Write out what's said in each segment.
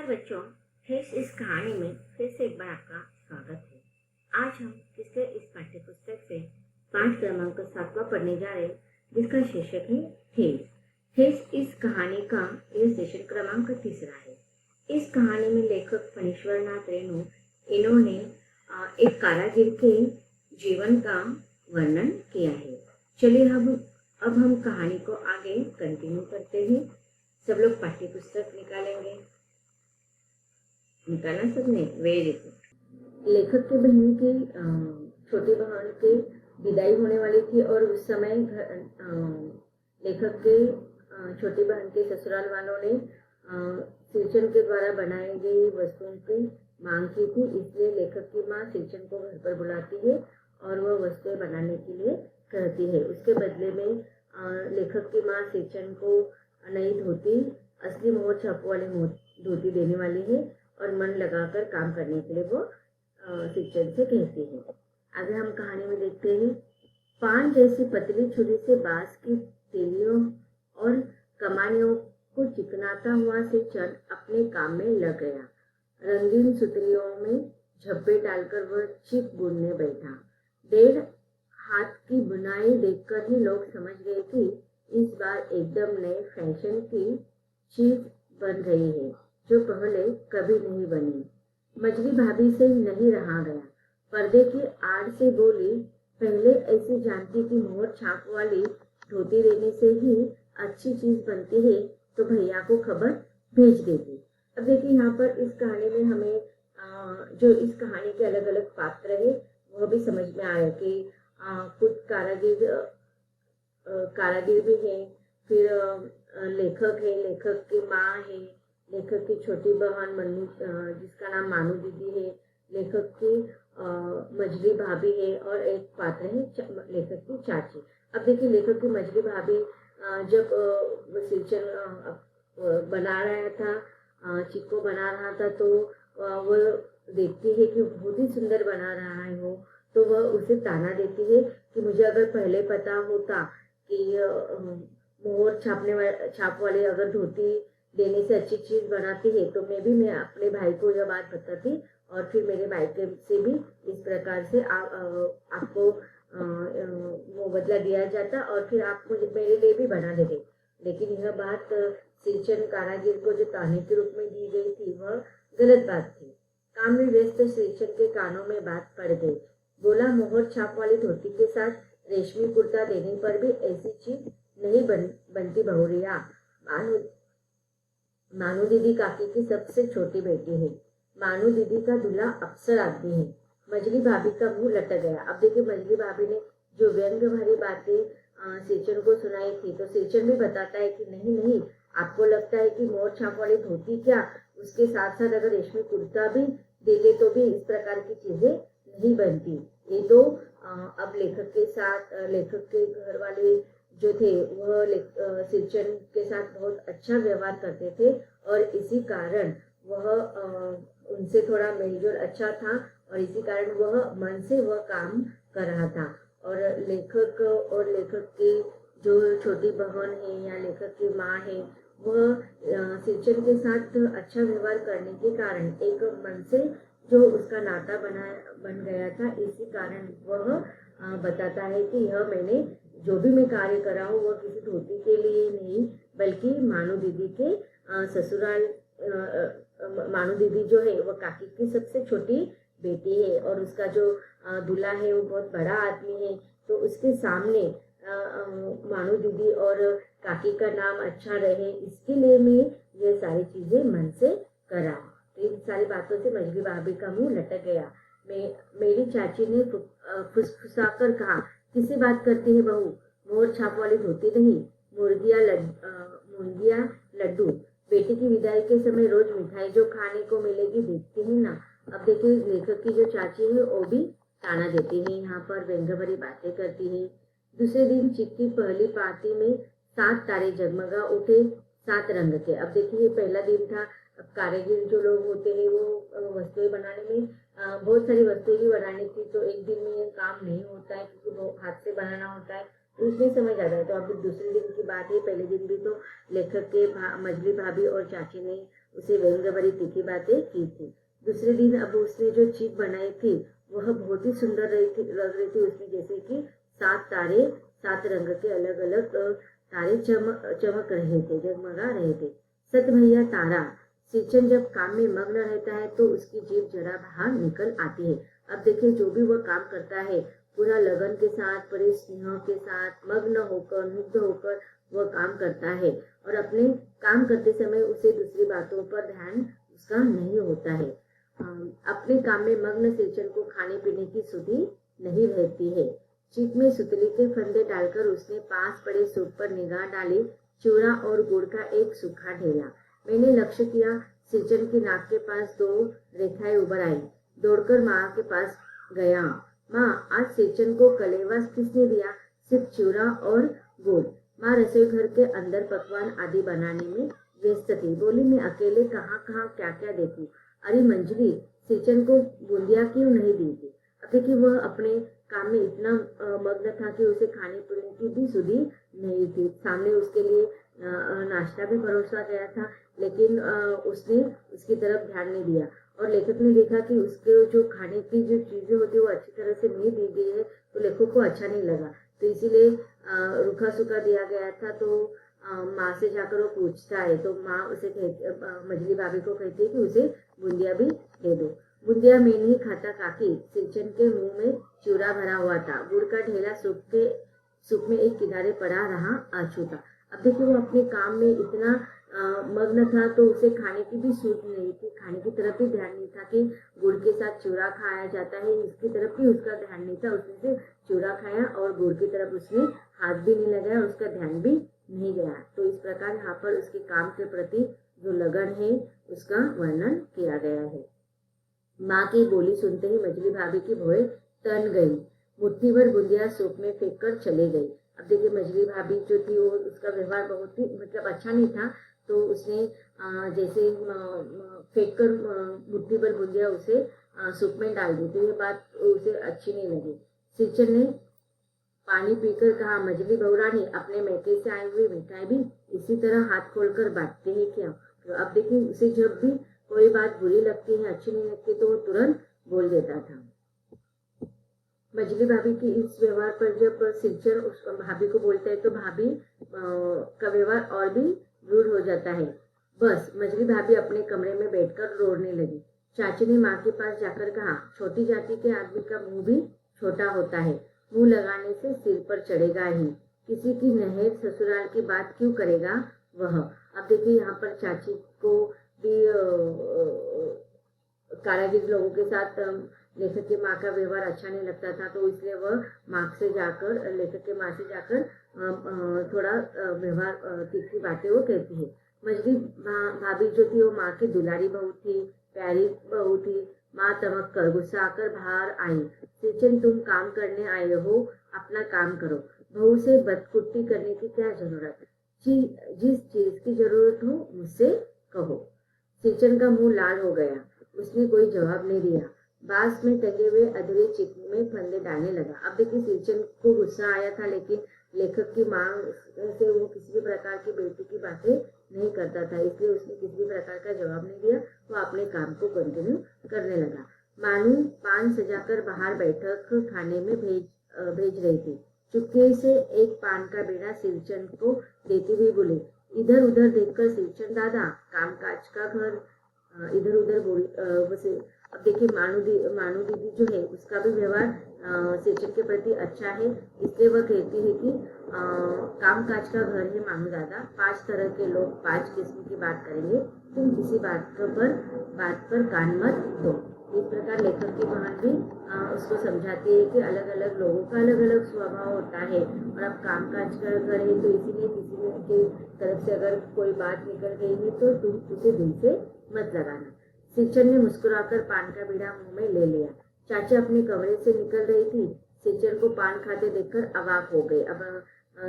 बच्चों, हेस इस कहानी में फिर से एक बार आपका स्वागत है। आज हम किससे इस पाठ्य पुस्तक से पाठ क्रमांक 7वां पढ़ने जा रहे हैं, जिसका शीर्षक है हेस। हेस इस कहानी का यह सेशन क्रमांक 3 है। इस कहानी में लेखक फणीश्वर नाथ रेणु इन्होंने एक कारागिर के जीवन का वर्णन किया है। चलिए अब हम कहानी को आगे कंटिन्यू करते हैं। सब लोग पाठ्य पुस्तक निकालेंगे। निकाला सबने? Very good. लेखक की बहन की छोटी बहन की विदाई होने वाली थी और उस समय लेखक के छोटी बहन के ससुराल वालों ने सिरचन के द्वारा बनाई गई वस्तुओं की मांग की थी। इसलिए लेखक की माँ सिरचन को घर पर बुलाती है और वह वस्तुएं बनाने के लिए कहती है। उसके बदले में लेखक की माँ सिरचन को नई धोती, असली मोहर छापू वाली धोती देने वाली है और मन लगाकर काम करने के लिए वो सिरचन से कहती है। आगे हम कहानी में देखते हैं। पान जैसी पतली छुरी से बांस की तीलियों और कमानियों को चिकनाता हुआ सिरचन अपने काम में लग गया। रंगीन सुतलियों में झब्बे डालकर वह चिक बुनने बैठा। 1.5 हाथ की बुनाई देखकर ही लोग समझ गए कि इस बार एकदम नए फैशन की चीज बन रही है, जो पहले कभी नहीं बनी। मछली भाभी से नहीं रहा गया। पर्दे की आड़ से बोली, पहले ऐसी जानती कि मोहर छाप वाली धोती देने से ही अच्छी चीज बनती है तो भैया को खबर भेज देती। अब देखिए, यहाँ पर इस कहानी में हमें जो इस कहानी के अलग अलग पात्र है वह भी समझ में आया कि कुछ कारागिर भी है, फिर लेखक है, लेखक की माँ है, लेखक की छोटी बहन मन्नू जिसका नाम मानू दीदी है, लेखक की मजली भाभी है और एक पात्र है लेखक की चाची। अब देखिए, लेखक की मजली भाभी जब सिरचन बना रहा था, चिक्को बना रहा था, तो वह देखती है कि बहुत ही सुंदर बना रहा है वो, तो वह उसे ताना देती है कि मुझे अगर पहले पता होता कि मोहर छाप वाले अगर धोती देने से अच्छी चीज बनाती है तो मैं अपने भाई को यह बात बताती और फिर मेरे भाई के से भी इस प्रकार से आपको वो बदला दिया जाता और फिर आप मुझे मेरे लिए भी बना देते। लेकिन यह बात सिरचन कारागिर को जो ताने के रूप में दी गई थी वह गलत बात थी। काम में व्यस्त सिरचन के कानों में बात पड़ गई। बोला, मोहर छाप वाली धोती के साथ रेशमी कुर्ता देने पर भी ऐसी चीज नहीं बनती बहुरिया। मानू दीदी काकी की सबसे छोटी बेटी है। मानू दीदी का दूल्हा अफसर आदमी है। मजली भाभी का मुंह लटक गया। अब देखिए, मजली भाभी ने जो व्यंग भरी बातें सिरचन को सुनाई थी, तो सिरचन भी बताता है कि नहीं, आपको लगता है कि मोर छाप वाली धोती क्या, उसके साथ साथ अगर रेशमी कुर्ता भी दे दे तो भी इस प्रकार की चीजें नहीं बनती। ये तो अब लेखक के साथ लेखक के घर वाले जो थे वह सिरचन के साथ बहुत अच्छा व्यवहार करते थे और इसी कारण वह उनसे थोड़ा मेलजोल अच्छा था और इसी कारण वह मन से वह काम कर रहा था। और लेखक की जो छोटी बहन है या लेखक की माँ है, वह सिरचन के साथ अच्छा व्यवहार करने के कारण एक मन से जो उसका नाता बन गया था, इसी कारण वह बताता है कि यह मैंने जो भी मैं कार्य कर रहा हूँ वह किसी धोती के लिए नहीं, बल्कि मानू दीदी के ससुराल मानू दीदी जो है वह काकी की सबसे छोटी बेटी है और उसका जो दूल्हा है वो बहुत बड़ा आदमी है, तो उसके सामने मानू दीदी और काकी का नाम अच्छा रहे, इसके लिए मैं ये सारी चीजें मन से करा। तो इन सारी बातों से मजली भाभी का मुंह लटक गया। मेरी चाची ने फुसफुसाकर कहा, किससे बात करती है बहू? मोर छाप वाली धोती नहीं, मुर्गिया लड्डू। बेटी की विदाई के समय रोज मिठाई जो खाने को मिलेगी देखती है ना। अब देखिए, लेखक की जो चाची है वो भी ताना देती है, यहाँ पर व्यंग भरी बातें करती है। दूसरे दिन चिक की पहली पार्टी में 7 तारे जगमगा उठे, 7 रंग के। अब देखिए, पहला दिन था। अब कारीगर जो लोग होते हैं वो वस्तुएं बनाने में बहुत सारी वस्तुएं भी बनानी थी, तो एक दिन में ये काम नहीं होता है क्योंकि वो हाथ से बनाना होता है। तो इसमें समझ आता है। तो अभी दूसरे दिन की बात है, पहले दिन भी तो लेखक के मछली भाभी और चाची ने उसे व्यंग्य भरी तीखी बातें की थी। दूसरे दिन अब उसने जो चीज बनाई थी वह बहुत ही सुंदर लग रही थी। उसमें जैसे कि 7 तारे, 7 रंग के अलग अलग तारे चमक रहे थे, जगमगा रहे थे। सत भैया तारा। सिंचन जब काम में मग्न रहता है तो उसकी जीभ जरा बाहर निकल आती है। अब देखिए, जो भी वह काम करता है पूरा लगन के साथ, बड़े स्नेह के साथ, मग्न होकर, मुग्ध होकर वह काम करता है और अपने काम करते समय उसे दूसरी बातों पर ध्यान उसका नहीं होता है। अपने काम में मग्न सिंचन को खाने पीने की सुधि नहीं रहती है। चीक में सुतली के फंदे डालकर उसने पास पड़े सूप पर निगाह डाली। चूरा और गुड़ का एक सूखा ढेला। मैंने लक्ष्य किया, सिंचन की नाक के पास 2 रेखाएं उभर आई। दौड़कर माँ के पास गया। माँ, आज सिंचन को कलेवा किसने दिया? सिर्फ चूरा और गुड़। माँ रसोई घर के अंदर पकवान आदि बनाने में व्यस्त थी। बोली, मैं अकेले कहाँ कहाँ क्या क्या देखूं। अरे मंजरी, सिंचन को बूंदिया क्यों नहीं दी थी? अब देखिए, वह अपने काम में इतना मग्न था कि उसे खाने पीने की भी सुधि नहीं थी। सामने उसके लिए नाश्ता भी परोसा गया था, लेकिन उसने उसकी तरफ ध्यान नहीं दिया। और लेखक ने देखा कि उसके जो खाने की जो चीजें होती है वो अच्छी तरह से नहीं दी गई है, तो लेखक को अच्छा नहीं लगा। तो इसीलिए रूखा सूखा दिया गया था। तो माँ से जाकर वो पूछता है, तो माँ उसे मछली भाभी को कहती है कि उसे बूंदिया भी दे दो। बूंदिया मैं नहीं खाता काकी। सिंचन के मुंह में चूरा भरा हुआ था। गुड़ का ढेला सूप में एक किनारे पड़ा रहा अछूता। अब देखिए, वो अपने काम में इतना मग्न था तो उसे खाने की भी सूझ नहीं थी, खाने की तरफ भी ध्यान नहीं था कि गुड़ के साथ चूरा खाया जाता है, इसकी तरफ भी उसका ध्यान नहीं था। उसने से चूरा खाया और गुड़ की तरफ उसने हाथ भी नहीं लगाया, उसका ध्यान भी नहीं गया। तो इस प्रकार यहाँ पर उसके काम के प्रति जो लगन है उसका वर्णन किया गया है। माँ की बोली सुनते ही मछली भाभी की भौहें तन गई। मुट्ठी भर बूंदिया सूप में फेंक कर चले गई। अब देखिए, मछली भाभी जो थी वो उसका व्यवहार बहुत ही मतलब अच्छा नहीं था। तो उसने जैसे फेंक कर मुट्ठी भर बूंदिया उसे सूप में डाल दी। तो ये बात उसे अच्छी नहीं लगी। सिंचन ने पानी पीकर कहा, मछली बहुरानी, अपने मैके से आई हुई मिठाई भी इसी तरह हाथ खोलकर बांटते हैं क्या? तो अब देखिए, उसे जब भी कोई बात बुरी लगती है, अच्छी नहीं लगती, तो वो तुरंत बोल देता था। मछली भाभी की इस व्यवहार पर जब सिंचन उस भाभी को बोलता है तो भाभी का व्यवहार और भी रूड हो जाता है। बस मछली भाभी अपने कमरे में बैठकर रोने लगी। चाची ने माँ के पास जाकर कहा, छोटी जाति के आदमी का मुंह भी छोटा होता है, मुंह लगाने से सिर पर चढ़ेगा ही, किसी की नहर ससुराल की बात क्यों करेगा वह। अब देखिए, यहाँ पर चाची को भी कारागिर लोगों के साथ लेखक के माँ का व्यवहार अच्छा नहीं लगता था, तो इसलिए वह लेखक के माँ से जाकर थोड़ा व्यवहार तीखी बातें वो कहती है। मछली भाभी जो थी वो माँ की दुलारी बहू थी, प्यारी बहू थी। माँ चमक कर गुस्सा आकर बाहर आई। सिंचन, तुम काम करने आए हो, अपना काम करो। बहू से बदकुट्टी करने की क्या जरूरत? जिस चीज की जरूरत हो मुझसे कहो। सिंचन का मुंह लाल हो गया। उसने कोई जवाब नहीं दिया। बांस में टंगे हुए अधूरे चिकनी में फंदे डालने लगा। अब देखिए, सिंचन को गुस्सा आया था, लेकिन लेखक की मांग से वो किसी भी प्रकार की बेटी की बातें नहीं करता था, इसलिए उसने किसी भी प्रकार का जवाब नहीं दिया। वो अपने काम को कंटिन्यू करने लगा। मानू पान सजाकर बाहर बैठक खाने में भेज रही थी। चुपके से एक पान का बीड़ा सिंचन को देती हुई बोली। इधर उधर देखकर सिंचन दादा, कामकाज का घर इधर उधर बोल। अब देखिए, मानू दीदी जो है उसका भी व्यवहार सिंचन के प्रति अच्छा है, इसलिए वह कहती है कि कामकाज का घर है मानू दादा, 5 तरह के लोग 5 किस्म की बात करेंगे, तुम किसी बात पर कान मत दो। इस प्रकार लेखक की बहन भी उसको समझाती है कि अलग अलग लोगों का अलग अलग स्वभाव होता है, और अब कामकाज का घर है तो इसीलिए किसी के तरफ से अगर कोई बात निकल गई है तो तुम उसे दिल से मत लगाना। सिंचन ने मुस्कुराकर पान का बीड़ा मुंह में ले लिया। चाची अपने कमरे से निकल रही थी। सिंचन को पान खाते देखकर अवाक हो गई। अब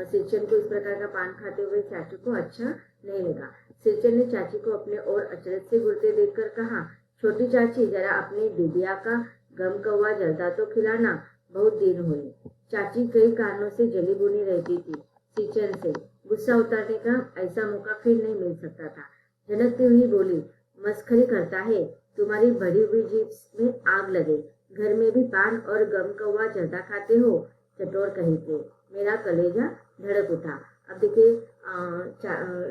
सिंचन को इस प्रकार का पान खाते हुए चाची को अच्छा नहीं लगा। सिंचन ने चाची को अपने और अचरज से घूरते देखकर कहा, छोटी चाची, जरा अपने डिबिया का गम कौवा जर्दा तो खिलाना, बहुत दिन हुए। चाची कई कारणों से जली भुनी रहती थी। सिंचन से गुस्सा उतारने का ऐसा मौका फिर नहीं मिल सकता था। झनकती हुई बोली, मस्खरी करता है, तुम्हारी बढ़ी हुई जीभ में आग लगे, घर में भी पान और गम कौवा जर्दा खाते हो, चटोर कहीं के। मेरा कलेजा धड़क उठा। अब देखिए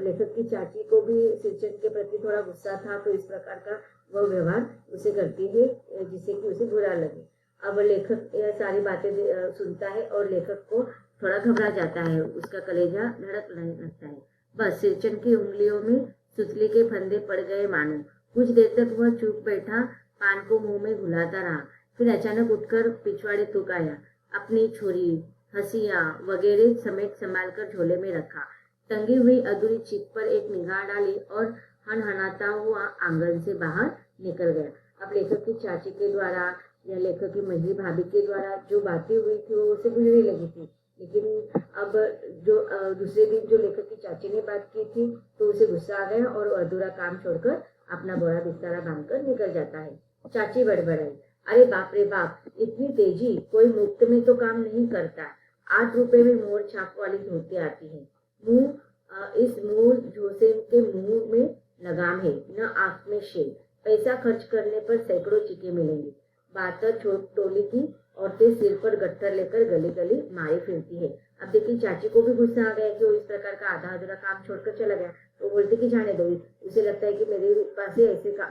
लेखक की चाची को भी सिंचन के प्रति थोड़ा गुस्सा था, तो इस प्रकार का वह व्यवहार उसे करती है जिससे कि उसे बुरा लगे। अब लेखक यह सारी बातें सुनता है और लेखक को थोड़ा घबरा जाता है, उसका कलेजा धड़कने लगता है। बस सिंचन की उंगलियों में सुतली के फंदे पड़ गए मानो। कुछ देर तक वह चुप बैठा पान को मुंह में घुलाता रहा। फिर अचानक उठकर पिछवाड़े थूक आया। अपनी छुरी, हंसिया वगैरह समेत संभाल कर झोले में रखा। टंगी हुई अधूरी चिप पर एक निगाह डाली और हनहनाता हुआ आंगन से बाहर निकल गया। अब लेखक की चाची के द्वारा या लेखक की मंझली भाभी के द्वारा जो बातें हुई थी वो उसे बुरी लगी थी, लेकिन अब जो दूसरे दिन जो लेखक की चाची ने बात की थी तो उसे गुस्सा आ गया और अधूरा काम छोड़कर अपना बोरा बिस्तारा बांधकर निकल जाता है। चाची बड़बड़ाई, अरे बाप रे बाप, इतनी तेजी, कोई मुफ्त में तो काम नहीं करता। 8 रुपए में मोर छाप वाली धोती आती है। इस मोर झोसे के मुंह में लगाम है, न आंख में शेल। पैसा खर्च करने पर सैकड़ों चिके मिलेंगे। बातर छोट टोली की औरतें सिर पर गट्ठर लेकर गली गली मारी फिरती है। अब देखिए चाची को भी गुस्सा आ गया कि वो इस प्रकार का आधा अधूरा काम छोड़कर चला गया। तो बोलती कि जाने दो, उसे लगता है कि मेरे पास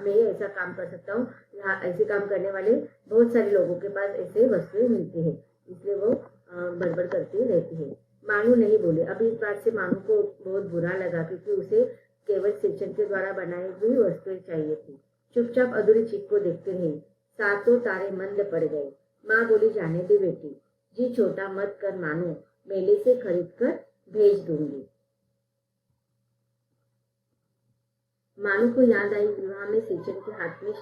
मैं ऐसा काम कर सकता हूँ। यहाँ ऐसे काम करने वाले बहुत सारे लोगों के पास ऐसे वस्तुएं मिलती है, इसलिए वो बड़बड़ करती रहती है। मानू नहीं बोले। अब इस बात से मानू को बहुत बुरा लगा, क्योंकि उसे केवल सिंचन के द्वारा बनाई हुई वस्तुएं चाहिए थी। चुपचाप अधूरी चिप को देखते रही। सातों तारे मंद पड़ गए। माँ बोली, जाने दे बेटी, जी छोटा मत कर मानो, मेले से खरीद कर भेज दूंगी। मानू को याद आई, विवाह में सिंचन के हाथ में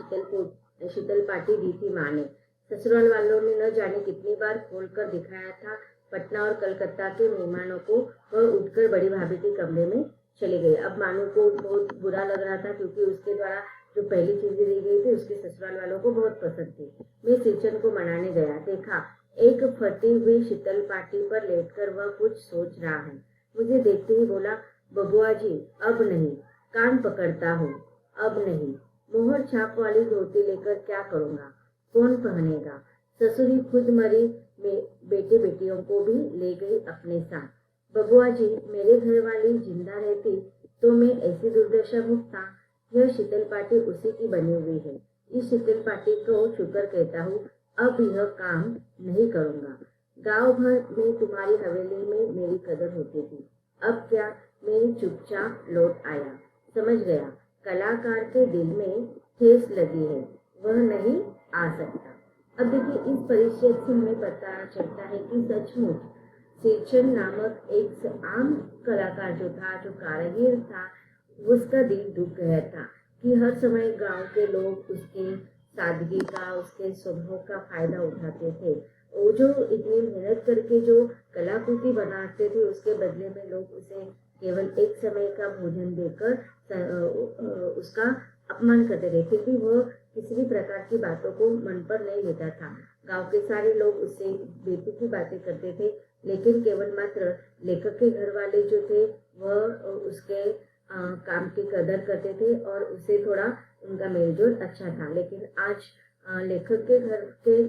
शीतल पाटी दी थी माँ ने। ससुराल वालों ने न जाने कितनी बार खोल कर दिखाया था। पटना और कलकत्ता के मेहमानों को वह उठकर बड़ी भाभी के कमरे में चली गई। अब मानू को बहुत बुरा लग रहा था, क्योंकि उसके द्वारा जो पहली चीजें दी गई थी उसके ससुराल वालों को बहुत पसंद थी। मैं सिंचन को मनाने गया, देखा एक फटी हुई शीतल पाटी पर लेटकर वह कुछ सोच रहा है। मुझे देखते ही बोला, बबुआ जी अब नहीं, कान पकड़ता हूँ, अब नहीं। मोहर छाप वाली धोती लेकर क्या करूँगा, कौन पहनेगा। ससुरी खुद मरी, बेटे बेटियों को भी ले गई अपने साथ। बबुआ जी, मेरे घर वाली जिंदा रहती तो मैं ऐसी दुर्दशा भुगता। यह शीतल पाटी उसी की बनी हुई है। इस शीतल पाटी को छूकर कहता हूँ, अब यह काम नहीं करूँगा। गांव भर में तुम्हारी हवेली में मेरी कदर होती थी, अब क्या। मैं चुपचाप लौट आया। समझ गया, कलाकार के दिल में ठेस लगी है, वह नहीं आ सकता। अब देखिए इस परिचय से हमें पता चलता है कि सचमुच सिंचन नामक एक आम कलाकार जो था, जो कारीगर था, उसका दिल दुख गया था कि हर समय गांव के लोग उसके सादगी का, उसके स्वभाव का फायदा उठाते थे। वो जो इतनी मेहनत करके जो कलाकृति बनाते थे, उसके बदले में लोग उसे केवल एक समय का भोजन देकर उसका अपमान करते थे। फिर भी वह किसी भी प्रकार की बातों को मन पर नहीं लेता था। गांव के सारे लोग उससे बेतुकी बातें करते थे, लेकिन केवल मात्र लेखक के घर वाले जो थे वह उसके काम की कदर करते थे और उसे थोड़ा उनका मेलजोल अच्छा था। लेकिन आज लेखक के घर के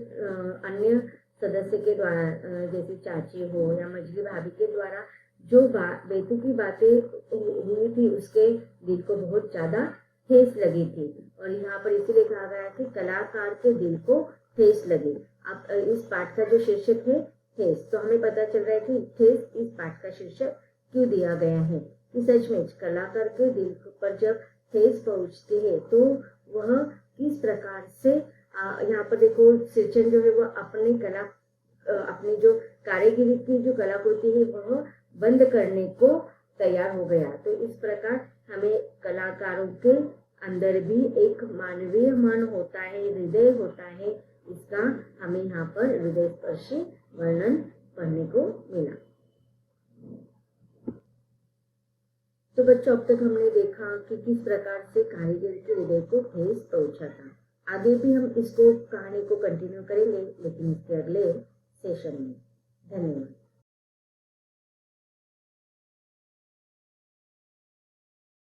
अन्य सदस्य के द्वारा, जैसे चाची हो या मंझली भाभी के द्वारा जो बेतुकी बातें हुई थी, उसके दिल को बहुत ज्यादा ठेस लगी थी। और यहाँ पर इसीलिए कहा गया कि कलाकार के दिल को ठेस लगी। अब इस पाठ का जो शीर्षक है ठेस, तो हमें पता चल रहा है कि ठेस इस पाठ का शीर्षक क्यों दिया गया है कि सचमुच कलाकार के दिल पर जब ठेस पहुंचती है तो वह किस प्रकार से यहाँ पर देखो सिंचन जो है वह अपनी जो कारीगिरी की जो कलाकृति है वह बंद करने को तैयार हो गया। तो इस प्रकार हमें कलाकारों के अंदर भी एक मानवीय मन होता है, हृदय होता है, इसका हमें यहाँ पर हृदय स्पर्शी वर्णन पढ़ने को मिला। तो बच्चों, अब तक हमने देखा कि किस प्रकार से कारीगर के हृदय को ठेस पहुंचा था। आगे भी हम इसको कहानी को कंटिन्यू करेंगे, लेकिन इसके अगले सेशन में। धन्यवाद।